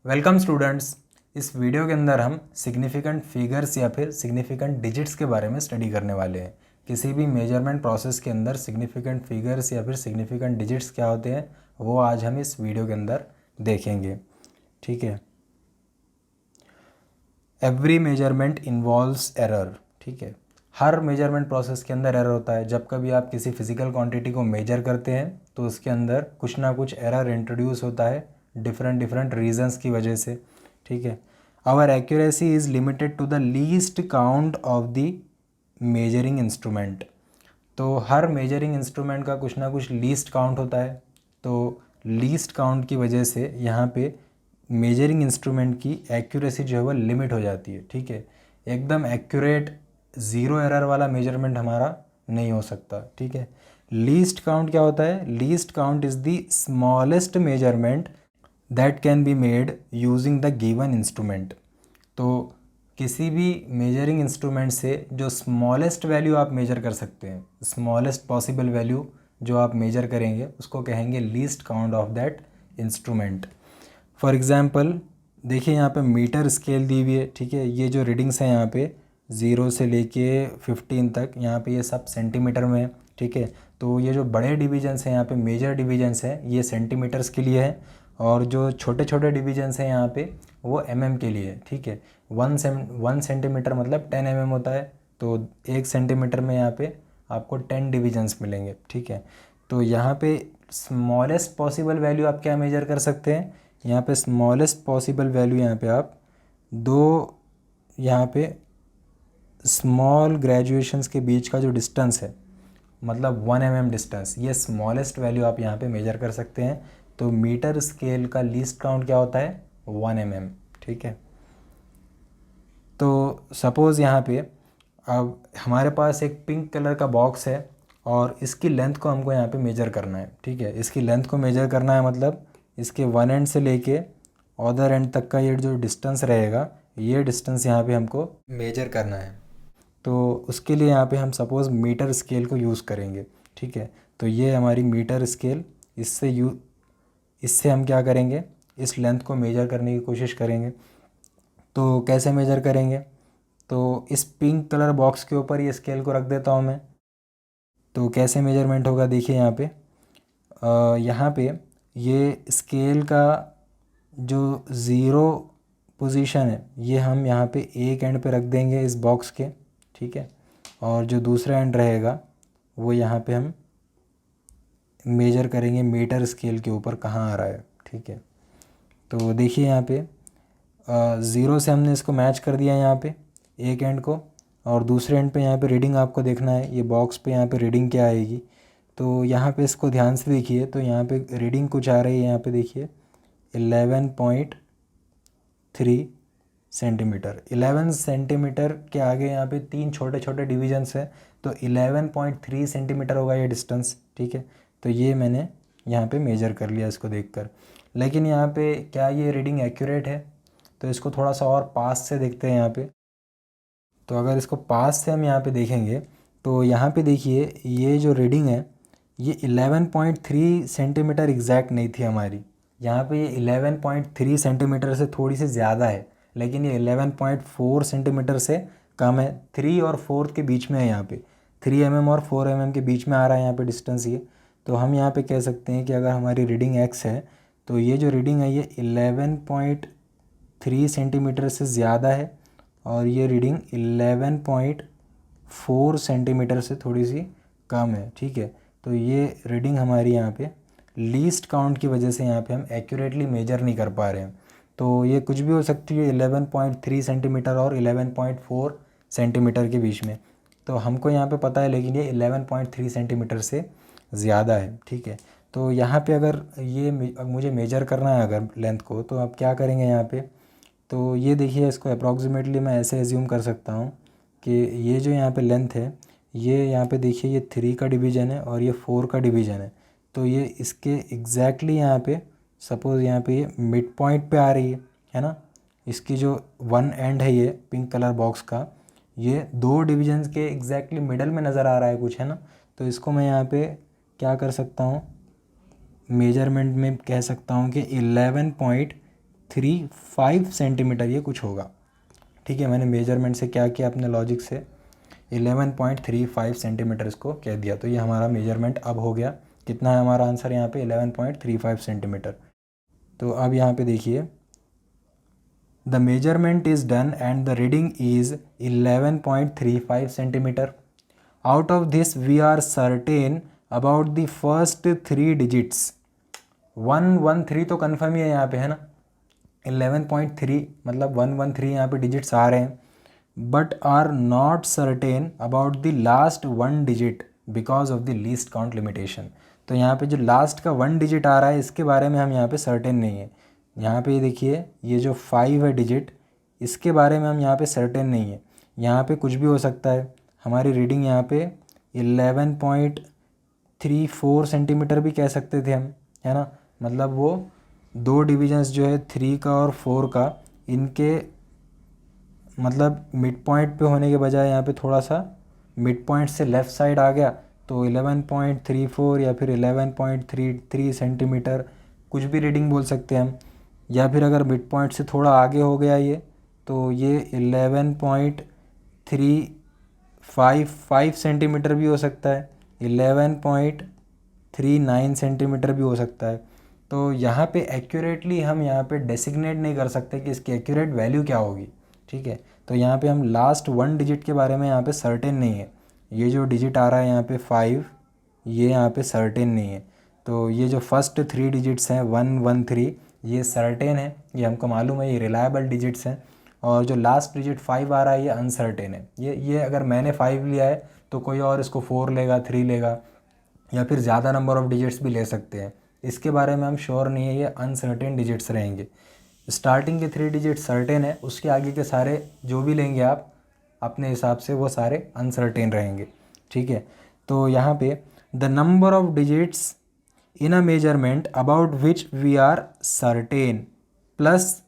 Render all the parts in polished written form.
Welcome students. इस video के अंदर हम सिग्निफिकेंट फिगर्स या फिर सिग्निफिकेंट डिजिट्स के बारे में स्टडी करने वाले हैं। किसी भी मेजरमेंट प्रोसेस के अंदर सिग्निफिकेंट फिगर्स या फिर सिग्निफिकेंट डिजिट्स क्या होते हैं वो आज हम इस वीडियो के अंदर देखेंगे। ठीक है। Every measurement involves error. ठीक है। हर मेजरमेंट प्रोसेस के अंदर एरर होता है। जब कभी आप किसी फिजिकल क्वांटिटी को मेजर करते हैं तो उसके अंदर कुछ ना कुछ एरर इंट्रोड्यूस होता है डिफरेंट डिफरेंट रीजंस की वजह से। ठीक है। Our accuracy is limited to the least count of the measuring instrument. तो हर मेजरिंग इंस्ट्रूमेंट का कुछ ना कुछ लीस्ट काउंट होता है। तो लीस्ट काउंट की वजह से यहाँ पे मेजरिंग इंस्ट्रूमेंट की एक्यूरेसी जो है वो लिमिट हो जाती है। ठीक है। एकदम एक्यूरेट ज़ीरो एरर वाला मेजरमेंट हमारा नहीं हो सकता। ठीक है। लीस्ट काउंट क्या होता है? Least count is the smallest measurement that can be made using the given instrument. तो किसी भी मेजरिंग इंस्ट्रूमेंट से जो स्मॉलेस्ट वैल्यू आप मेजर कर सकते हैं, स्मॉलेस्ट पॉसिबल वैल्यू जो आप मेजर करेंगे उसको कहेंगे least count of that instrument. For example देखिए यहाँ पे मीटर स्केल दी हुई है। ठीक है। ये जो रीडिंग्स हैं यहाँ पे 0 से लेके 15 तक, यहाँ पे ये सब सेंटीमीटर में है। ठीक है। तो ये जो बड़े डिवीजन्स हैं यहाँ पे, मेजर डिवीजन्स हैं, ये सेंटीमीटर्स के लिए है, और जो छोटे छोटे डिवीजन्स हैं यहाँ पे वो के लिए है। ठीक है। 1 सेंटीमीटर मतलब 10 होता है। तो 1 सेंटीमीटर में यहाँ पे आपको 10 डिवीजन्स मिलेंगे। ठीक है। तो यहाँ पे स्मॉलेस्ट पॉसिबल वैल्यू आप क्या मेजर कर सकते हैं? यहाँ पे स्मॉलेस्ट पॉसिबल वैल्यू यहाँ पे आप दो, यहाँ पे स्मॉल ग्रेजुएशंस के बीच का जो डिस्टेंस है, मतलब 1 डिस्टेंस, ये स्मॉलेस्ट वैल्यू आप यहाँ पे मेजर कर सकते हैं। तो मीटर स्केल का लीस्ट काउंट क्या होता है? 1 ठीक है। तो सपोज़ यहाँ पे अब हमारे पास एक पिंक कलर का बॉक्स है और इसकी लेंथ को हमको यहाँ पे मेजर करना है। ठीक है। इसकी लेंथ को मेजर करना है मतलब इसके वन एंड से लेके अदर एंड तक का ये जो डिस्टेंस रहेगा, ये डिस्टेंस यहाँ पे हमको मेजर करना है। तो उसके लिए यहाँ पे हम सपोज़ मीटर स्केल को यूज़ करेंगे। ठीक है। तो ये हमारी मीटर स्केल, इससे हम क्या करेंगे? इस लेंथ को मेजर करने की कोशिश करेंगे। तो कैसे मेजर करेंगे? तो इस पिंक कलर बॉक्स के ऊपर ये स्केल को रख देता हूँ मैं। तो कैसे मेजरमेंट होगा देखिए यहाँ पे ये स्केल का जो ज़ीरो पोजीशन है ये हम यहाँ पे एक एंड पे रख देंगे इस बॉक्स के। ठीक है। और जो दूसरा एंड रहेगा वो यहाँ पे हम मेजर करेंगे मीटर स्केल के ऊपर कहाँ आ रहा है। ठीक है। तो देखिए यहाँ पे 0 से हमने इसको मैच कर दिया यहाँ पे एक एंड को, और दूसरे एंड पे यहाँ पे रीडिंग आपको देखना है, ये बॉक्स पे यहाँ पे रीडिंग क्या आएगी। तो यहाँ पे इसको ध्यान से देखिए, तो यहाँ पे रीडिंग कुछ आ रही है, यहाँ पे देखिए 11.3 सेंटीमीटर। 11 सेंटीमीटर के आगे यहाँ पे 3 छोटे छोटे डिविजन्स हैं, तो 11.3 सेंटीमीटर होगा ये डिस्टेंस। ठीक है। तो ये मैंने यहाँ पे मेजर कर लिया इसको देखकर। लेकिन यहाँ पे क्या ये रीडिंग एक्यूरेट है? तो इसको थोड़ा सा और पास से देखते हैं यहाँ पे। तो अगर इसको पास से हम यहाँ पे देखेंगे तो यहाँ पे देखिए ये जो रीडिंग है ये 11.3 सेंटीमीटर एग्जैक्ट नहीं थी हमारी। यहाँ पे ये 11.3 सेंटीमीटर से थोड़ी सी ज़्यादा है, लेकिन ये 11.4 सेंटीमीटर से कम है। 3 और 4 के बीच में है यहाँ पे, 3 और 4 के बीच में आ रहा है यहाँ पे डिस्टेंस ये। तो हम यहाँ पे कह सकते हैं कि अगर हमारी रीडिंग x है तो ये जो रीडिंग है ये 11.3 सेंटीमीटर से ज़्यादा है, और ये रीडिंग 11.4 सेंटीमीटर से थोड़ी सी कम है। ठीक है। तो ये रीडिंग हमारी यहाँ पे लीस्ट काउंट की वजह से यहाँ पे हम एक्यूरेटली मेजर नहीं कर पा रहे हैं। तो ये कुछ भी हो सकती है 11.3 सेंटीमीटर और 11.4 सेंटीमीटर के बीच में। तो हमको यहाँ पे पता है, लेकिन ये 11.3 सेंटीमीटर से ज़्यादा है। ठीक है। तो यहाँ पे अगर ये मुझे मेजर करना है अगर लेंथ को, तो आप क्या करेंगे यहाँ पे? तो ये देखिए इसको अप्रॉक्सीमेटली मैं ऐसे एज्यूम कर सकता हूँ कि ये जो यहाँ पे लेंथ है, ये यहाँ पे देखिए ये 3 का डिवीज़न है और ये 4 का डिवीज़न है। तो ये इसके एग्जैक्टली यहाँ पे सपोज़ यहाँ पे ये मिड पॉइंट पे आ रही है ना। इसकी जो वन एंड है ये पिंक कलर बॉक्स का, ये 2 डिवीजन्स के एग्जैक्टली मिडल में नज़र आ रहा है कुछ, है ना। तो इसको मैं यहाँ पे क्या कर सकता हूँ? मेजरमेंट में कह सकता हूँ कि 11.35 सेंटीमीटर ये कुछ होगा। ठीक है, मैंने मेजरमेंट से क्या किया अपने लॉजिक से 11.35 सेंटीमीटर इसको कह दिया, तो ये हमारा मेजरमेंट अब हो गया। कितना है हमारा आंसर यहाँ पे 11.35 सेंटीमीटर। तो अब यहाँ पे देखिए the measurement is done and the reading is 11.35 centimetre. Out of this we are certain about the first 3 digits. 113 तो कन्फर्म ही है यहाँ पे, है ना। 11.3 मतलब 113 यहाँ पे डिजिट्स आ रहे हैं, but are not certain about the last 1 digit because of the least count limitation. तो यहाँ पे जो लास्ट का 1 डिजिट आ रहा है इसके बारे में हम यहाँ पे सर्टेन नहीं है। यहाँ पे देखिए ये जो 5 है डिजिट, इसके बारे में हम यहाँ पे सर्टेन नहीं है। यहाँ पे कुछ भी हो सकता है। हमारी रीडिंग यहाँ पे 11.34 सेंटीमीटर भी कह सकते थे हम, है ना। मतलब वो 2 डिविजन्स जो है 3 का और 4 का, इनके मतलब मिड पॉइंट पे होने के बजाय यहाँ पे थोड़ा सा मिड पॉइंट से लेफ़्ट साइड आ गया, तो 11.34 या फिर 11.33 सेंटीमीटर कुछ भी रीडिंग बोल सकते हैं हम। या फिर अगर मिड पॉइंट से थोड़ा आगे हो गया ये, तो ये 11.355 सेंटीमीटर भी हो सकता है, 11.39 सेंटीमीटर भी हो सकता है। तो यहाँ पे एक्यूरेटली हम यहाँ पे डेसिग्नेट नहीं कर सकते कि इसकी एक्यूरेट वैल्यू क्या होगी। ठीक है, तो यहाँ पे हम लास्ट 1 डिजिट के बारे में यहाँ पे सर्टेन नहीं है। ये जो डिजिट आ रहा है यहाँ पे 5, ये यहाँ पे सर्टेन नहीं है। तो ये जो फर्स्ट 3 डिजिट्स हैं 113 ये सर्टेन है, ये हमको मालूम है, ये रिलायबल डिजिट्स हैं। और जो लास्ट डिजिट 5 आ रहा है ये अनसर्टेन है। ये अगर मैंने 5 लिया है तो कोई और इसको 4 लेगा, 3 लेगा, या फिर ज़्यादा नंबर ऑफ़ डिजिट्स भी ले सकते हैं। इसके बारे में हम श्योर नहीं है, ये अनसर्टेन डिजिट्स रहेंगे। स्टार्टिंग के 3 डिजिट सर्टेन है, उसके आगे के सारे जो भी लेंगे आप अपने हिसाब से वो सारे अनसर्टेन रहेंगे। ठीक है, तो यहाँ पे the number of digits in a measurement about which we are certain plus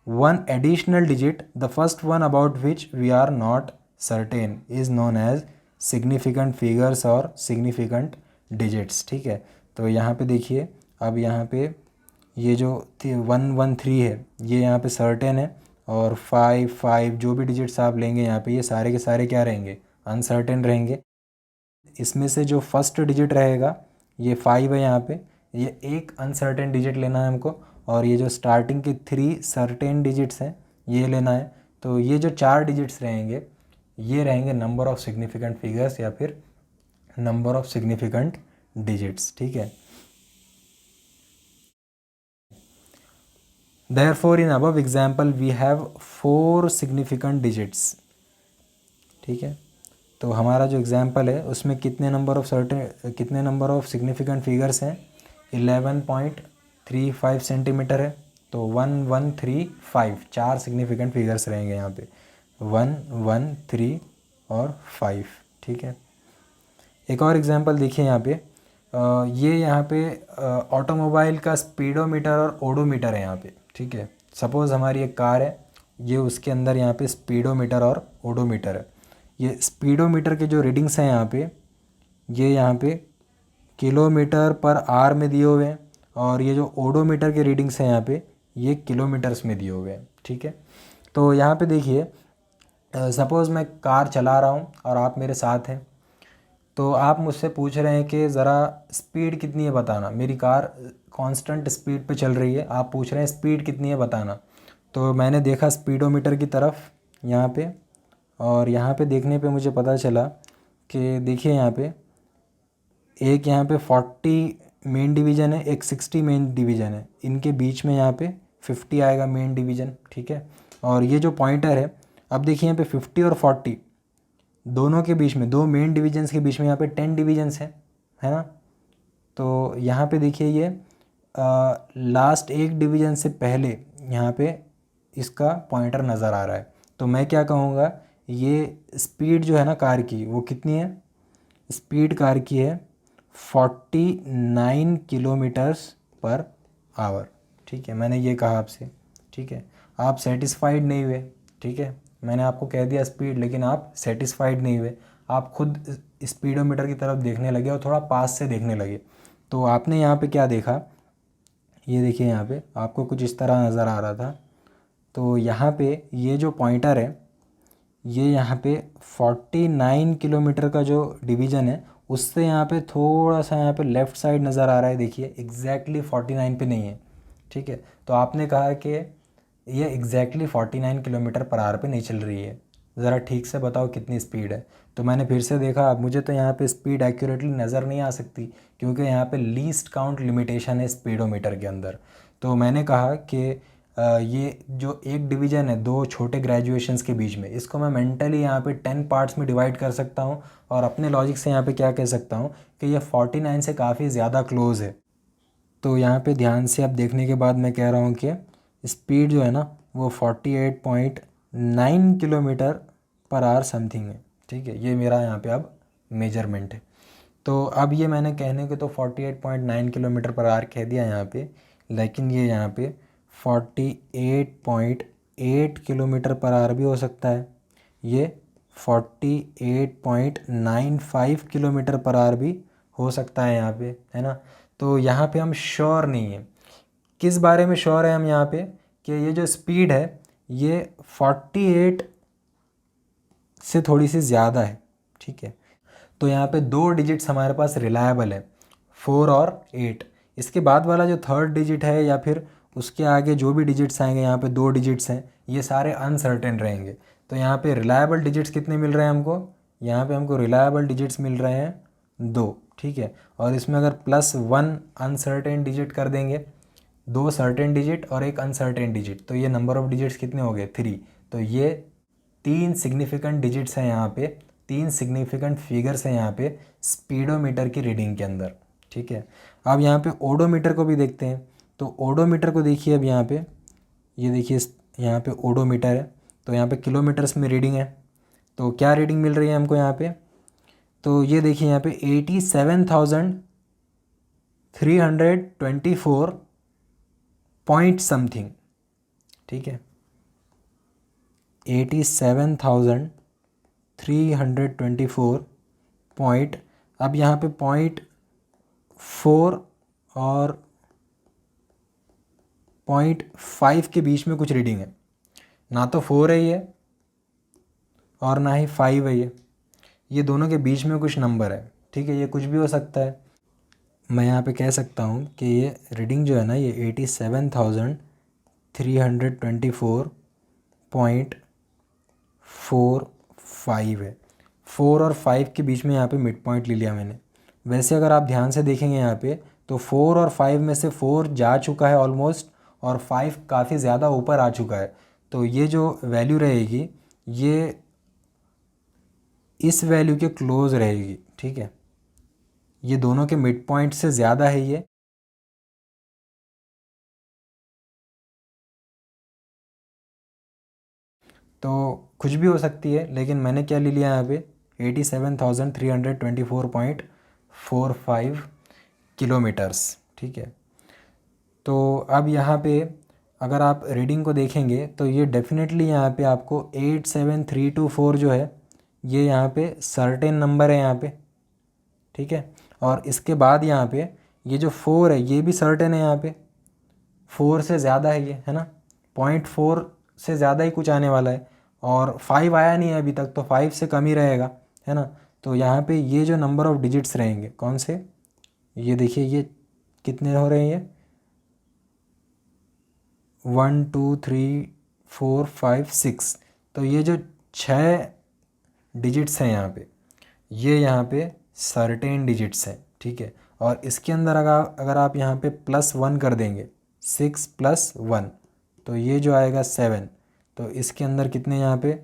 1 additional digit the first one about which we are not certain is known as significant figures और सिग्निफिकेंट डिजिट्स। ठीक है, तो यहाँ पे देखिए अब यहाँ पे ये जो 113 है ये यहाँ पे सर्टेन है, और 5 जो भी डिजिट्स आप लेंगे यहाँ पे ये सारे के सारे क्या रहेंगे, अनसर्टेन रहेंगे। इसमें से जो फर्स्ट डिजिट रहेगा ये 5 है यहाँ पे, ये एक अनसर्टेन डिजिट लेना है हमको, और ये जो स्टार्टिंग के 3 सर्टेन डिजिट्स हैं ये लेना है। तो ये जो 4 डिजिट्स रहेंगे ये रहेंगे नंबर ऑफ़ सिग्निफिकेंट फिगर्स या फिर नंबर ऑफ़ सिग्निफिकेंट डिजिट्स। ठीक है, Therefore, in above example we have 4 significant digits। ठीक है, तो हमारा जो एग्जाम्पल है उसमें कितने नंबर ऑफ सिग्निफिकेंट फिगर्स हैं, 11.35 सेंटीमीटर है। तो 1135 4 सिग्निफिकेंट फिगर्स रहेंगे यहाँ पे, 113 और 5। ठीक है, एक और एग्जाम्पल देखिए यहाँ पे ये यहाँ पे ऑटोमोबाइल का स्पीडोमीटर और ओडोमीटर है यहाँ पे। ठीक है, सपोज़ हमारी एक कार है, ये उसके अंदर यहाँ पे स्पीडोमीटर और ओडोमीटर है। ये स्पीडोमीटर के जो रीडिंग्स हैं यहाँ पे ये यहाँ पे किलोमीटर पर आवर में दिए हुए हैं, और ये जो ओडोमीटर के रीडिंग्स हैं यहाँ पे ये किलोमीटर्स में दिए हुए हैं। ठीक है, तो यहाँ पे देखिए सपोज़ मैं कार चला रहा हूँ और आप मेरे साथ हैं, तो आप मुझसे पूछ रहे हैं कि ज़रा स्पीड कितनी है बताना। मेरी कार कांस्टेंट स्पीड पे चल रही है, आप पूछ रहे हैं स्पीड कितनी है बताना। तो मैंने देखा स्पीडोमीटर की तरफ यहाँ पे, और यहाँ पे देखने पे मुझे पता चला कि देखिए यहाँ पे एक यहाँ पे 40 मेन डिवीज़न है, एक 60 मेन डिवीज़न है, इनके बीच में यहाँ पे 50 आएगा मेन डिवीज़न। ठीक है, और ये जो पॉइंटर है अब देखिए यहाँ पे 50 और 40 दोनों के बीच में, 2 मेन डिवीजन्स के बीच में यहाँ पे 10 डिवीजन्स हैं, है ना। तो यहाँ पे देखिए ये लास्ट एक डिवीज़न से पहले यहाँ पे इसका पॉइंटर नज़र आ रहा है। तो मैं क्या कहूँगा, ये स्पीड जो है ना कार की वो कितनी है, स्पीड कार की है 49 किलोमीटर्स पर आवर। ठीक है, मैंने ये कहा आपसे। ठीक है, आप सेटिस्फाइड नहीं हुए। ठीक है, मैंने आपको कह दिया स्पीड, लेकिन आप सेटिस्फाइड नहीं हुए, आप खुद स्पीडोमीटर की तरफ देखने लगे और थोड़ा पास से देखने लगे। तो आपने यहाँ पे क्या देखा, ये देखिए यहाँ पे आपको कुछ इस तरह नज़र आ रहा था। तो यहाँ पे ये जो पॉइंटर है ये यहाँ पे 49 किलोमीटर का जो डिवीज़न है उससे यहाँ पे थोड़ा सा यहाँ पे लेफ़्ट साइड नज़र आ रहा है। देखिए एग्जैक्टली 49 पे नहीं है, ठीक है। तो आपने कहा कि ये एग्जैक्टली 49 किलोमीटर पर आवर पे नहीं चल रही है, ज़रा ठीक से बताओ कितनी स्पीड है। तो मैंने फिर से देखा, अब मुझे तो यहाँ पे स्पीड एक्यूरेटली नज़र नहीं आ सकती क्योंकि यहाँ पे लीस्ट काउंट लिमिटेशन है स्पीडोमीटर के अंदर। तो मैंने कहा कि ये जो एक डिवीज़न है दो छोटे ग्रेजुएशंस के बीच में, इसको मैं मेंटली यहाँ पे 10 पार्ट्स में डिवाइड कर सकता हूँ और अपने लॉजिक से यहाँ पे क्या कह सकता हूँ कि ये 49 से काफ़ी ज़्यादा क्लोज़ है। तो यहाँ पे ध्यान से अब देखने के बाद मैं कह रहा हूँ कि स्पीड जो है ना वो 48.9 किलोमीटर पर आवर समथिंग है, ठीक है। ये मेरा यहाँ पे अब मेजरमेंट है। तो अब ये मैंने कहने को तो 48.9 किलोमीटर पर आवर कह दिया यहाँ पे, लेकिन ये यहाँ पे 48.8 किलोमीटर पर आवर भी हो सकता है, ये 48.95 किलोमीटर पर आवर भी हो सकता है यहाँ पे, है ना। तो यहाँ पे हम श्योर नहीं है। किस बारे में श्योर है हम यहाँ पे कि ये जो स्पीड है ये 48 से थोड़ी सी ज़्यादा है, ठीक है। तो यहाँ पे दो डिजिट्स हमारे पास रिलायबल है, 4 और 8। इसके बाद वाला जो थर्ड डिजिट है या फिर उसके आगे जो भी डिजिट्स आएंगे, यहाँ पे 2 डिजिट्स हैं, ये सारे अनसर्टेन रहेंगे। तो यहाँ पे रिलायबल डिजिट्स कितने मिल रहे हैं हमको, यहाँ पे हमको रिलायबल डिजिट्स मिल रहे हैं 2, ठीक है। और इसमें अगर +1 अनसर्टेन डिजिट कर देंगे, 2 सर्टेन डिजिट और एक अनसर्टेन डिजिट, तो ये नंबर ऑफ डिजिट्स कितने हो गए 3। तो ये 3 सिग्निफिकेंट डिजिट्स हैं यहाँ पे, 3 सिग्निफिकेंट फिगर्स हैं यहाँ पे स्पीडोमीटर की रीडिंग के अंदर, ठीक है। अब यहाँ पे ओडोमीटर को भी देखते हैं। तो ओडोमीटर को देखिए, अब यहाँ पे ये देखिए यहाँ पे ओडोमीटर है, तो यहाँ पे किलोमीटर्स में रीडिंग है। तो क्या रीडिंग मिल रही है हमको यहाँ पे, तो ये देखिए यहाँ पे 87,324 पॉइंट समथिंग, ठीक है। 87,324 पॉइंट। अब यहाँ पे 0.4 और 0.5 के बीच में कुछ रीडिंग है, ना तो 4 है ये और ना ही 5 है ये दोनों के बीच में कुछ नंबर है, ठीक है। ये कुछ भी हो सकता है। मैं यहाँ पे कह सकता हूँ कि ये रीडिंग जो है ना ये 87,324.45 है। 4 और 5 के बीच में यहाँ पे मिड पॉइंट ले लिया मैंने। वैसे अगर आप ध्यान से देखेंगे यहाँ पे तो 4 और 5 में से 4 जा चुका है ऑलमोस्ट और 5 काफ़ी ज़्यादा ऊपर आ चुका है। तो ये जो वैल्यू रहेगी ये इस वैल्यू के क्लोज रहेगी, ठीक है। ये दोनों के मिड पॉइंट से ज़्यादा है ये। तो कुछ भी हो सकती है, लेकिन मैंने क्या ले लिया यहाँ पे 87,324.45 किलोमीटर्स, ठीक है। तो अब यहाँ पे अगर आप रीडिंग को देखेंगे तो ये डेफिनेटली यहाँ पे आपको 87,324 जो है ये यहाँ पे सर्टेन नंबर है यहाँ पे, ठीक है। और इसके बाद यहाँ पे ये जो 4 है ये भी सर्टेन है यहाँ पे, 4 से ज़्यादा है ये, है ना। 0.4 से ज़्यादा ही कुछ आने वाला है और 5 आया नहीं है अभी तक, तो 5 से कम ही रहेगा, है ना। तो यहाँ पे ये जो नंबर ऑफ़ डिजिट्स रहेंगे कौन से, ये देखिए ये कितने हो रहे हैं, ये 1 2 3 4 5 6। तो ये जो 6 डिजिट्स हैं यहाँ पे ये यहाँ पे सर्टेन डिजिट्स हैं, ठीक है। और इसके अंदर अगर आप यहाँ पे +1 कर देंगे, 6 + 1, तो ये जो आएगा 7। तो इसके अंदर कितने यहाँ पे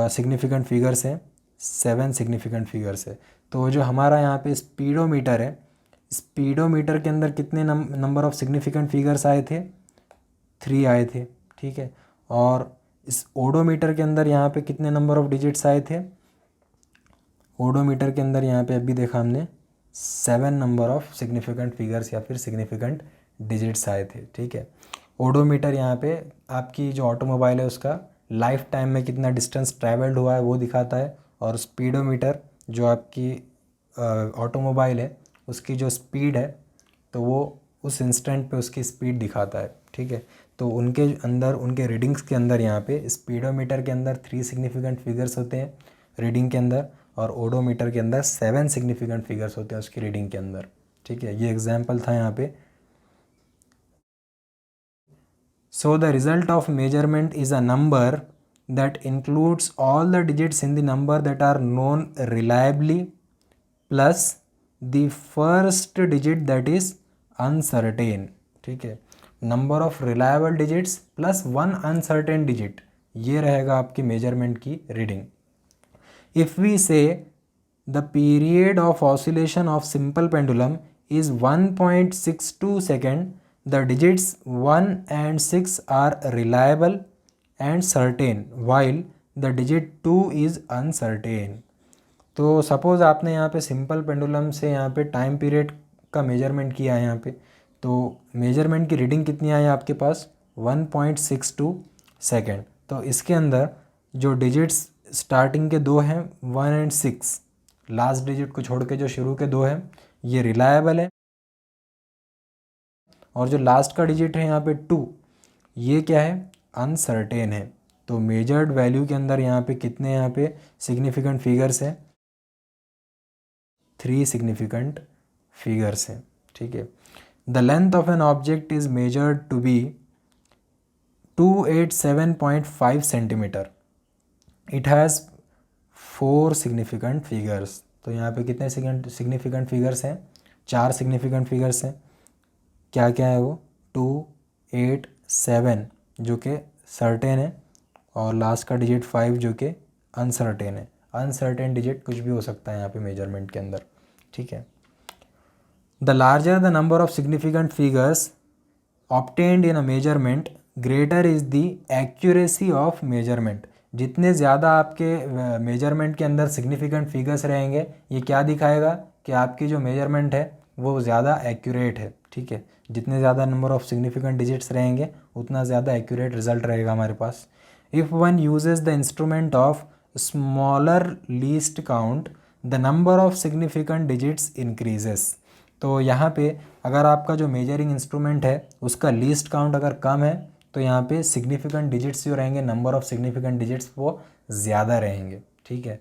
सिग्निफिकेंट फिगर्स हैं, 7 सिग्निफिकेंट फिगर्स है। तो जो हमारा यहाँ पे स्पीडोमीटर है, स्पीडोमीटर के अंदर कितने नंबर ऑफ़ सिग्निफिकेंट फिगर्स आए थे, 3 आए थे, ठीक है। और इस ओडोमीटर के अंदर यहाँ पे कितने नंबर ऑफ़ डिजिट्स आए थे, ओडोमीटर के अंदर यहाँ पे अभी देखा हमने 7 नंबर ऑफ़ सिग्निफिकेंट फिगर्स या फिर सिग्निफिकेंट डिजिट्स आए थे, ठीक है। ओडोमीटर यहाँ पे आपकी जो ऑटोमोबाइल है उसका लाइफ टाइम में कितना डिस्टेंस ट्रैवल्ड हुआ है वो दिखाता है, और स्पीडोमीटर जो आपकी ऑटोमोबाइल है उसकी जो स्पीड है तो वो उस इंस्टेंट पे उसकी स्पीड दिखाता है, ठीक है। तो उनके अंदर, उनके रीडिंग्स के अंदर यहाँ पे स्पीडोमीटर के अंदर 3 सिग्निफिकेंट फिगर्स होते हैं रीडिंग के अंदर, और ओडोमीटर के अंदर 7 सिग्निफिकेंट फिगर्स होते हैं उसकी रीडिंग के अंदर, ठीक है। ये एग्जाम्पल था यहाँ पे। So the result of measurement is a number that includes all the digits in the number that are known reliably plus the first digit that is uncertain, ठीक है। Number of reliable digits plus 1 uncertain digit, ये रहेगा आपकी measurement की reading. If we say the period of oscillation of simple pendulum is 1.62 second, the digits 1 and 6 are reliable and certain while the digit 2 is uncertain. तो suppose आपने यहाँ पे simple pendulum से यहाँ पे टाइम पीरियड का measurement किया है यहाँ पे, तो मेजरमेंट की रीडिंग कितनी आई आपके पास 1.62 सेकेंड। तो इसके अंदर जो डिजिट्स स्टार्टिंग के 2 हैं 1 and 6, लास्ट डिजिट को छोड़ के जो शुरू के 2 हैं ये रिलायबल है, और जो लास्ट का डिजिट है यहाँ पे 2, ये क्या है, अनसर्टेन है। तो मेजर्ड वैल्यू के अंदर यहाँ पे कितने यहाँ पे सिग्निफिकेंट फिगर्स हैं, 3 सिग्निफिकेंट फिगर्स हैं, ठीक है। The length of an object is measured to be 287.5 centimetre, it has 4 significant figures. तो यहाँ पे कितने सिग्निफिकेंट फिगर्स हैं, 4 सिग्निफिकेंट फिगर्स हैं। क्या क्या है वो, 2, 8, 7 जो कि सर्टेन है, और लास्ट का डिजिट 5 जो कि अनसर्टेन है। अनसर्टेन डिजिट कुछ भी हो सकता है यहाँ पे मेजरमेंट के अंदर, ठीक है। The larger the number of significant figures obtained in a measurement, greater is the accuracy of measurement. जितने ज़्यादा आपके मेजरमेंट के अंदर सिग्निफिकेंट फिगर्स रहेंगे, ये क्या दिखाएगा कि आपकी जो मेजरमेंट है वो ज़्यादा एक्यूरेट है, ठीक है। जितने ज़्यादा नंबर ऑफ सिग्निफिकेंट डिजिट्स रहेंगे उतना ज़्यादा एक्यूरेट रिजल्ट रहेगा हमारे पास। If one uses the instrument of smaller least count, the number of significant digits increases. तो यहाँ पे अगर आपका जो मेजरिंग इंस्ट्रूमेंट है उसका लीस्ट काउंट अगर कम है, तो यहाँ पे सिग्निफिकेंट डिजिट्स जो रहेंगे, नंबर ऑफ सिग्निफिकेंट डिजिट्स वो ज़्यादा रहेंगे, ठीक है।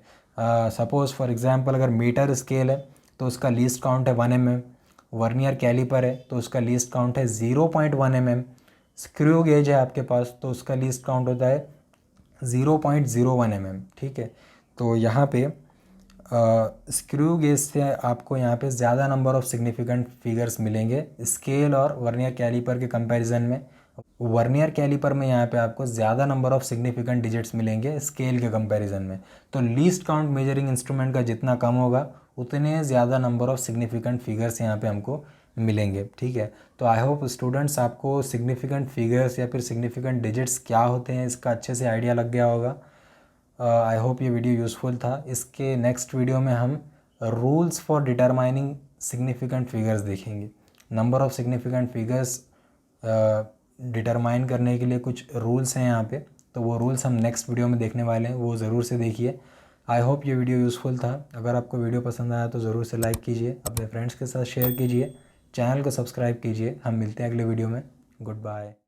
सपोज़ फॉर एग्जांपल अगर मीटर स्केल है तो उसका लीस्ट काउंट है 1 mm, वर्नियर कैलिपर है तो उसका लीस्ट काउंट है 0.1 mm, स्क्रू गेज है आपके पास तो उसका लीस्ट काउंट होता है 0.01 mm, ठीक है। तो यहाँ पे स्क्रू गेज से आपको यहाँ पे ज़्यादा नंबर ऑफ सिग्निफिकेंट फिगर्स मिलेंगे स्केल और वर्नियर कैलिपर के कंपैरिजन में। वर्नियर कैलिपर में यहाँ पे आपको ज़्यादा नंबर ऑफ सिग्निफिकेंट डिजिट्स मिलेंगे स्केल के कंपैरिजन में। तो लीस्ट काउंट मेजरिंग इंस्ट्रूमेंट का जितना कम होगा उतने ज़्यादा नंबर ऑफ सिग्निफिकेंट फिगर्स यहाँ पे हमको मिलेंगे, ठीक है। तो आई होप स्टूडेंट्स आपको सिग्निफिकेंट फिगर्स या फिर सिग्निफिकेंट डिजिट्स क्या होते हैं इसका अच्छे से आइडिया लग गया होगा। आई होप ये वीडियो यूज़फुल था। इसके नेक्स्ट वीडियो में हम rules for determining significant figures देखेंगे। Number of significant figures determine करने के लिए कुछ रूल्स हैं यहाँ पे, तो वो रूल्स हम नेक्स्ट वीडियो में देखने वाले हैं, वो ज़रूर से देखिए। आई होप ये वीडियो यूज़फुल था। अगर आपको वीडियो पसंद आया तो ज़रूर से लाइक कीजिए, अपने फ्रेंड्स के साथ शेयर कीजिए, चैनल को सब्सक्राइब कीजिए। हम मिलते हैं अगले वीडियो में। Good bye.